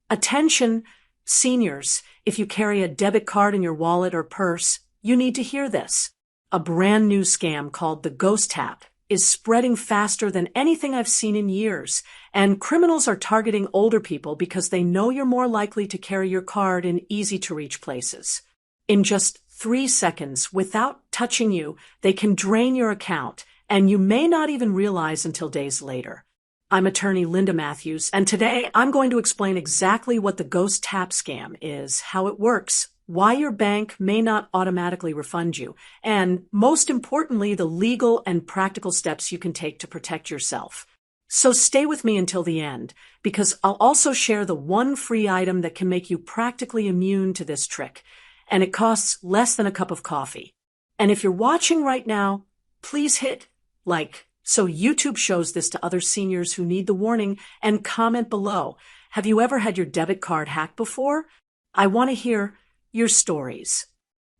Attention, seniors, if you carry a debit card in your wallet or purse, you need to hear this. A brand new scam called the ghost tap is spreading faster than anything I've seen in years, and criminals are targeting older people because they know you're more likely to carry your card in easy-to-reach places. In just 3 seconds, without touching you, they can drain your account, and you may not even realize until days later. I'm attorney Linda Matthews, and today I'm going to explain exactly what the ghost tap scam is, how it works, why your bank may not automatically refund you, and most importantly, the legal and practical steps you can take to protect yourself. So stay with me until the end, because I'll also share the one free item that can make you practically immune to this trick, and it costs less than a cup of coffee. And if you're watching right now, please hit like, so YouTube shows this to other seniors who need the warning, and comment below. Have you ever had your debit card hacked before? I want to hear your stories.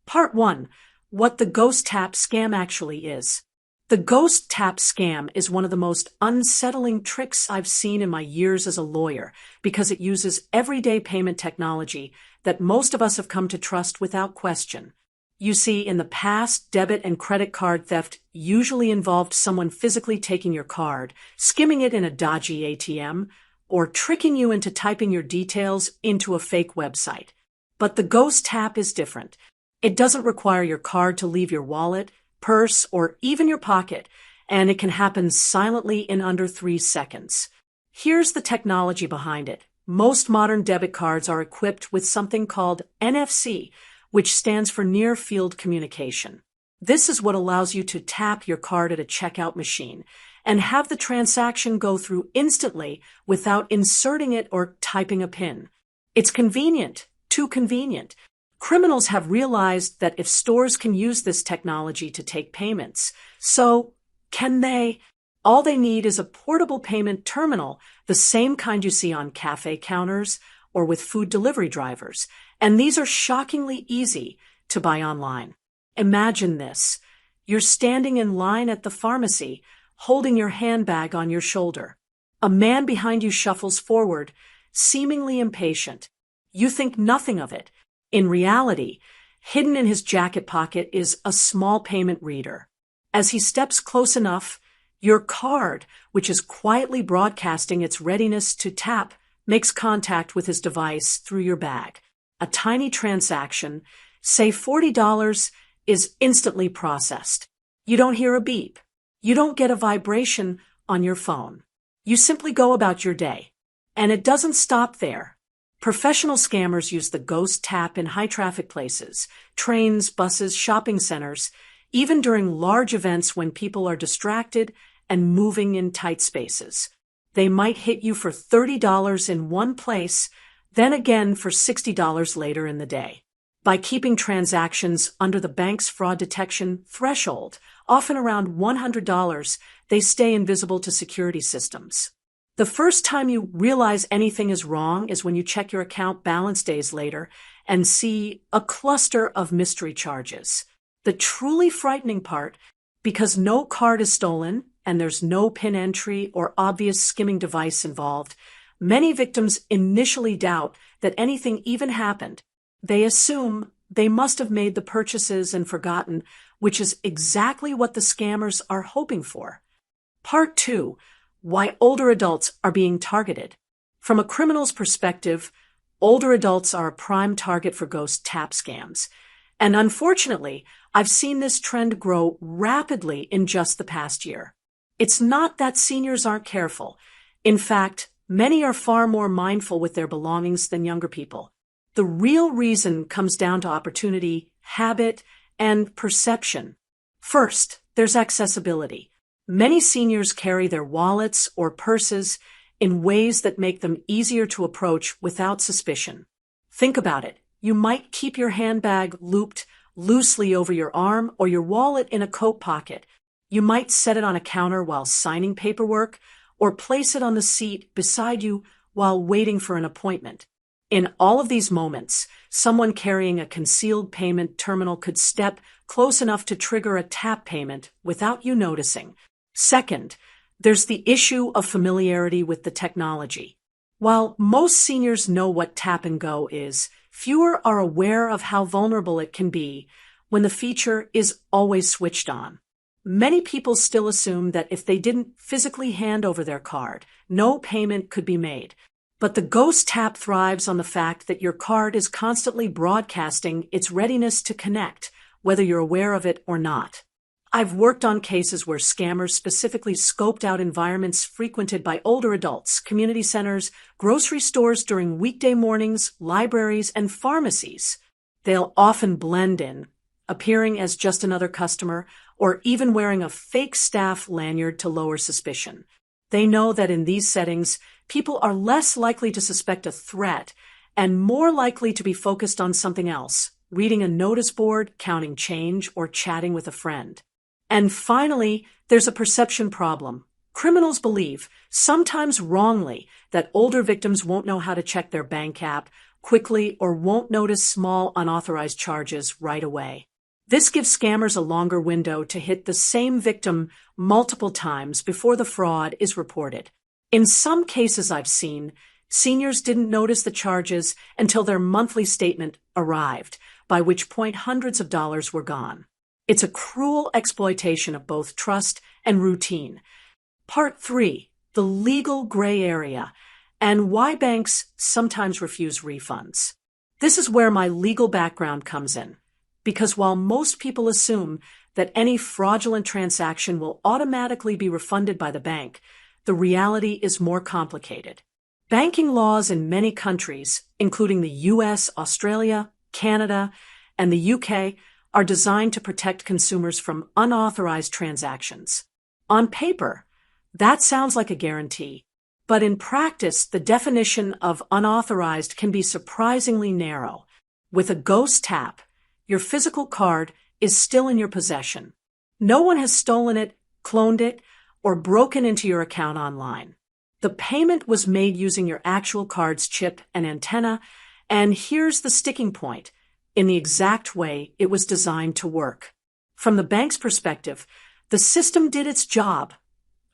Part 1. What the ghost tap scam actually is. The ghost tap scam is one of the most unsettling tricks I've seen in my years as a lawyer because it uses everyday payment technology that most of us have come to trust without question. You see, in the past, debit and credit card theft usually involved someone physically taking your card, skimming it in a dodgy ATM, or tricking you into typing your details into a fake website. But the ghost tap is different. It doesn't require your card to leave your wallet, purse, or even your pocket, and it can happen silently in under 3 seconds. Here's the technology behind it. Most modern debit cards are equipped with something called NFC, which stands for Near Field Communication. This is what allows you to tap your card at a checkout machine and have the transaction go through instantly without inserting it or typing a PIN. It's convenient. Too convenient. Criminals have realized that if stores can use this technology to take payments, so can they. All they need is a portable payment terminal, the same kind you see on cafe counters or with food delivery drivers, and these are shockingly easy to buy online. Imagine this. You're standing in line at the pharmacy, holding your handbag on your shoulder. A man behind you shuffles forward, seemingly impatient. You think nothing of it. In reality, hidden in his jacket pocket is a small payment reader. As he steps close enough, your card, which is quietly broadcasting its readiness to tap, makes contact with his device through your bag. A tiny transaction, say $40, is instantly processed. You don't hear a beep. You don't get a vibration on your phone. You simply go about your day. And it doesn't stop there. Professional scammers use the ghost tap in high-traffic places, trains, buses, shopping centers, even during large events when people are distracted and moving in tight spaces. They might hit you for $30 in one place, then again for $60 later in the day. By keeping transactions under the bank's fraud detection threshold, often around $100, they stay invisible to security systems. The first time you realize anything is wrong is when you check your account balance days later and see a cluster of mystery charges. The truly frightening part, because no card is stolen and there's no PIN entry or obvious skimming device involved, many victims initially doubt that anything even happened. They assume they must have made the purchases and forgotten, which is exactly what the scammers are hoping for. Part 2. Why older adults are being targeted. From a criminal's perspective, older adults are a prime target for ghost tap scams. And unfortunately, I've seen this trend grow rapidly in just the past year. It's not that seniors aren't careful. In fact, many are far more mindful with their belongings than younger people. The real reason comes down to opportunity, habit, and perception. First, there's accessibility. Many seniors carry their wallets or purses in ways that make them easier to approach without suspicion. Think about it. You might keep your handbag looped loosely over your arm or your wallet in a coat pocket. You might set it on a counter while signing paperwork or place it on the seat beside you while waiting for an appointment. In all of these moments, someone carrying a concealed payment terminal could step close enough to trigger a tap payment without you noticing. Second, there's the issue of familiarity with the technology. While most seniors know what tap and go is, fewer are aware of how vulnerable it can be when the feature is always switched on. Many people still assume that if they didn't physically hand over their card, no payment could be made. But the Ghost Tap thrives on the fact that your card is constantly broadcasting its readiness to connect, whether you're aware of it or not. I've worked on cases where scammers specifically scoped out environments frequented by older adults, community centers, grocery stores during weekday mornings, libraries, and pharmacies. They'll often blend in, appearing as just another customer, or even wearing a fake staff lanyard to lower suspicion. They know that in these settings, people are less likely to suspect a threat and more likely to be focused on something else, reading a notice board, counting change, or chatting with a friend. And finally, there's a perception problem. Criminals believe, sometimes wrongly, that older victims won't know how to check their bank app quickly or won't notice small unauthorized charges right away. This gives scammers a longer window to hit the same victim multiple times before the fraud is reported. In some cases I've seen, seniors didn't notice the charges until their monthly statement arrived, by which point hundreds of dollars were gone. It's a cruel exploitation of both trust and routine. Part 3, the legal gray area, and why banks sometimes refuse refunds. This is where my legal background comes in, because while most people assume that any fraudulent transaction will automatically be refunded by the bank, the reality is more complicated. Banking laws in many countries, including the US, Australia, Canada, and the UK, are designed to protect consumers from unauthorized transactions. On paper, that sounds like a guarantee, but in practice, the definition of unauthorized can be surprisingly narrow. With a Ghost Tap, your physical card is still in your possession. No one has stolen it, cloned it, or broken into your account online. The payment was made using your actual card's chip and antenna, and here's the sticking point: in the exact way it was designed to work. From the bank's perspective, the system did its job.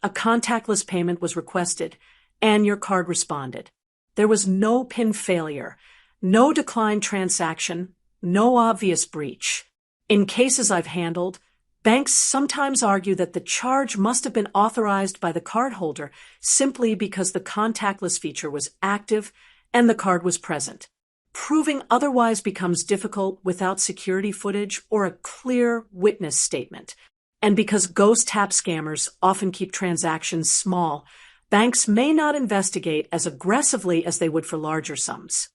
A contactless payment was requested, and your card responded. There was no PIN failure, no declined transaction, no obvious breach. In cases I've handled, banks sometimes argue that the charge must have been authorized by the cardholder simply because the contactless feature was active and the card was present. Proving otherwise becomes difficult without security footage or a clear witness statement. And because Ghost Tap scammers often keep transactions small, banks may not investigate as aggressively as they would for larger sums.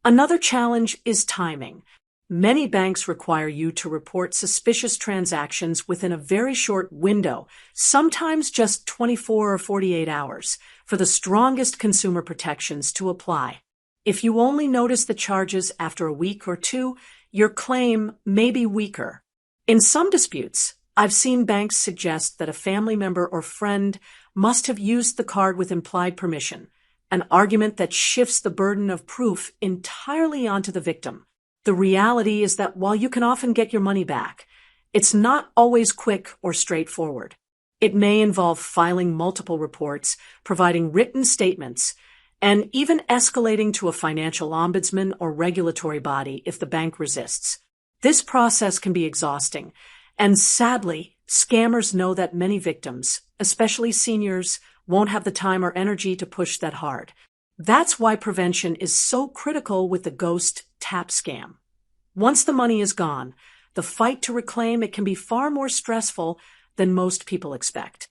Another challenge is timing. Many banks require you to report suspicious transactions within a very short window, sometimes just 24 or 48 hours, for the strongest consumer protections to apply. If you only notice the charges after a week or two, your claim may be weaker. In some disputes, I've seen banks suggest that a family member or friend must have used the card with implied permission, an argument that shifts the burden of proof entirely onto the victim. The reality is that while you can often get your money back, it's not always quick or straightforward. It may involve filing multiple reports, providing written statements, and even escalating to a financial ombudsman or regulatory body if the bank resists. This process can be exhausting, and sadly, scammers know that many victims, especially seniors, won't have the time or energy to push that hard. That's why prevention is so critical with the Ghost Tap scam. Once the money is gone, the fight to reclaim it can be far more stressful than most people expect.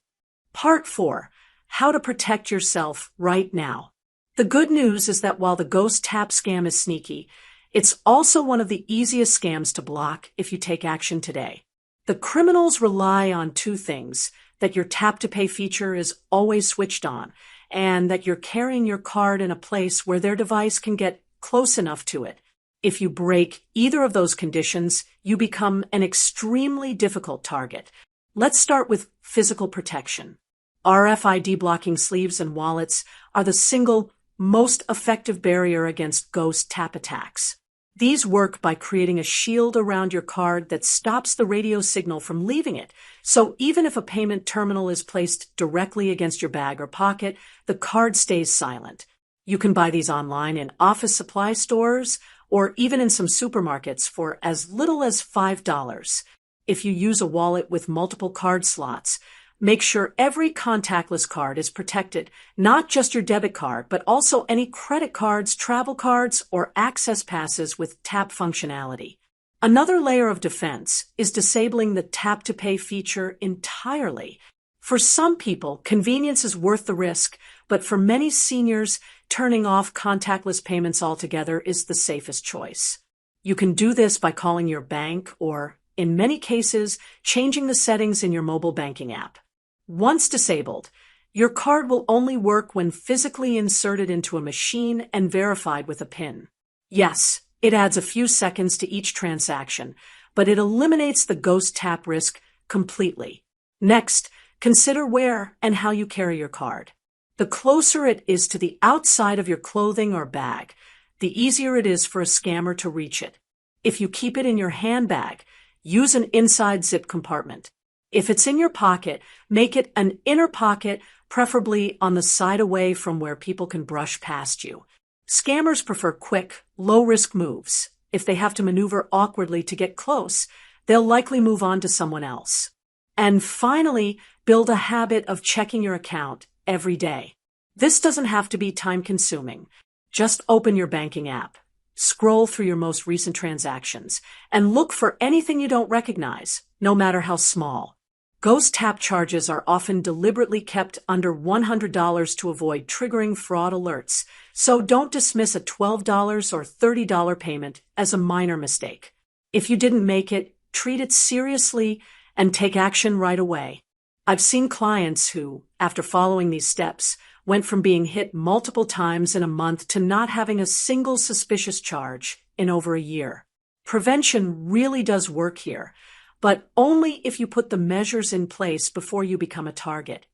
Part 4. How to protect yourself right now. The good news is that while the Ghost Tap scam is sneaky, it's also one of the easiest scams to block if you take action today. The criminals rely on two things: that your tap-to-pay feature is always switched on, and that you're carrying your card in a place where their device can get close enough to it. If you break either of those conditions, you become an extremely difficult target. Let's start with physical protection. RFID blocking sleeves and wallets are the single most effective barrier against Ghost Tap attacks. These work by creating a shield around your card that stops the radio signal from leaving it. So even if a payment terminal is placed directly against your bag or pocket, the card stays silent. You can buy these online in office supply stores or even in some supermarkets for as little as $5. If you use a wallet with multiple card slots, make sure every contactless card is protected, not just your debit card, but also any credit cards, travel cards, or access passes with tap functionality. Another layer of defense is disabling the tap to pay feature entirely. For some people, convenience is worth the risk, but for many seniors, turning off contactless payments altogether is the safest choice. You can do this by calling your bank or, in many cases, changing the settings in your mobile banking app. Once disabled, your card will only work when physically inserted into a machine and verified with a PIN. Yes, it adds a few seconds to each transaction, but it eliminates the ghost tap risk completely. Next, consider where and how you carry your card. The closer it is to the outside of your clothing or bag, the easier it is for a scammer to reach it. If you keep it in your handbag, use an inside zip compartment. If it's in your pocket, make it an inner pocket, preferably on the side away from where people can brush past you. Scammers prefer quick, low-risk moves. If they have to maneuver awkwardly to get close, they'll likely move on to someone else. And finally, build a habit of checking your account every day. This doesn't have to be time-consuming. Just open your banking app, scroll through your most recent transactions, and look for anything you don't recognize, no matter how small. Ghost tap charges are often deliberately kept under $100 to avoid triggering fraud alerts, so don't dismiss a $12 or $30 payment as a minor mistake. If you didn't make it, treat it seriously and take action right away. I've seen clients who, after following these steps, went from being hit multiple times in a month to not having a single suspicious charge in over a year. Prevention really does work here, but only if you put the measures in place before you become a target.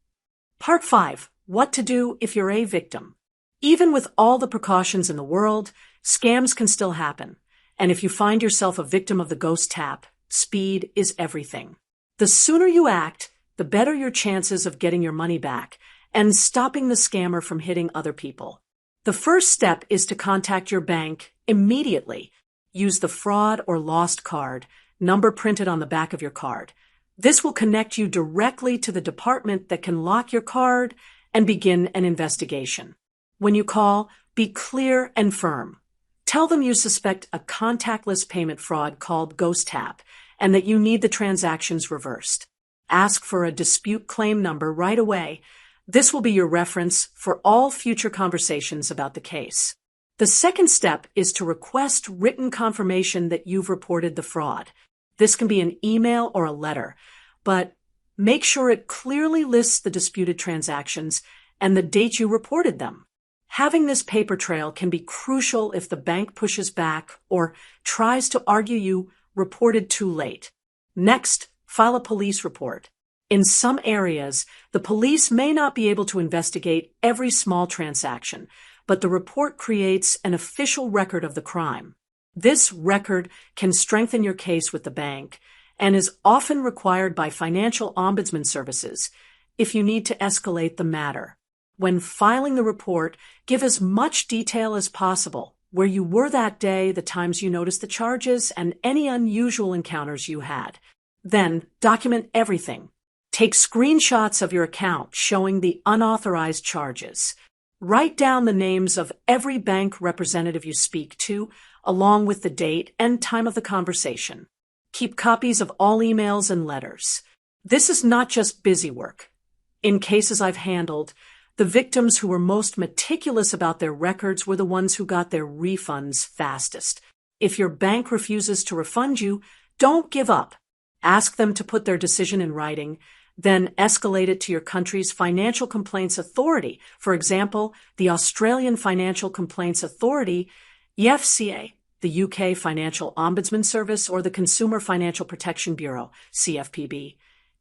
Part 5. What to do if you're a victim. Even with all the precautions in the world, scams can still happen. And if you find yourself a victim of the ghost tap, speed is everything. The sooner you act, the better your chances of getting your money back and stopping the scammer from hitting other people. The first step is to contact your bank immediately. Use the fraud or lost card number printed on the back of your card. This will connect you directly to the department that can lock your card and begin an investigation. When you call, be clear and firm. Tell them you suspect a contactless payment fraud called ghost tap and that you need the transactions reversed. Ask for a dispute claim number right away. This will be your reference for all future conversations about the case. The second step is to request written confirmation that you've reported the fraud. This can be an email or a letter, but make sure it clearly lists the disputed transactions and the date you reported them. Having this paper trail can be crucial if the bank pushes back or tries to argue you reported too late. Next, file a police report. In some areas, the police may not be able to investigate every small transaction, but the report creates an official record of the crime. This record can strengthen your case with the bank and is often required by financial ombudsman services if you need to escalate the matter. When filing the report, give as much detail as possible, where you were that day, the times you noticed the charges, and any unusual encounters you had. Then, document everything. Take screenshots of your account showing the unauthorized charges. Write down the names of every bank representative you speak to, along with the date and time of the conversation. Keep copies of all emails and letters. This is not just busy work. In cases I've handled, the victims who were most meticulous about their records were the ones who got their refunds fastest. If your bank refuses to refund you, don't give up. Ask them to put their decision in writing, then escalate it to your country's Financial Complaints Authority. For example, the Australian Financial Complaints Authority, EFCA, the UK Financial Ombudsman Service, or the Consumer Financial Protection Bureau, CFPB,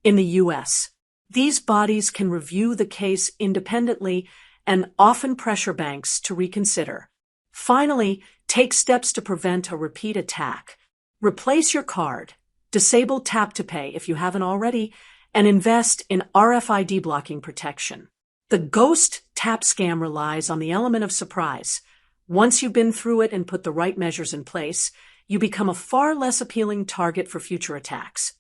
in the US. These bodies can review the case independently and often pressure banks to reconsider. Finally, take steps to prevent a repeat attack. Replace your card, disable tap to pay if you haven't already, and invest in RFID blocking protection. The ghost tap scam relies on the element of surprise. Once you've been through it and put the right measures in place, you become a far less appealing target for future attacks.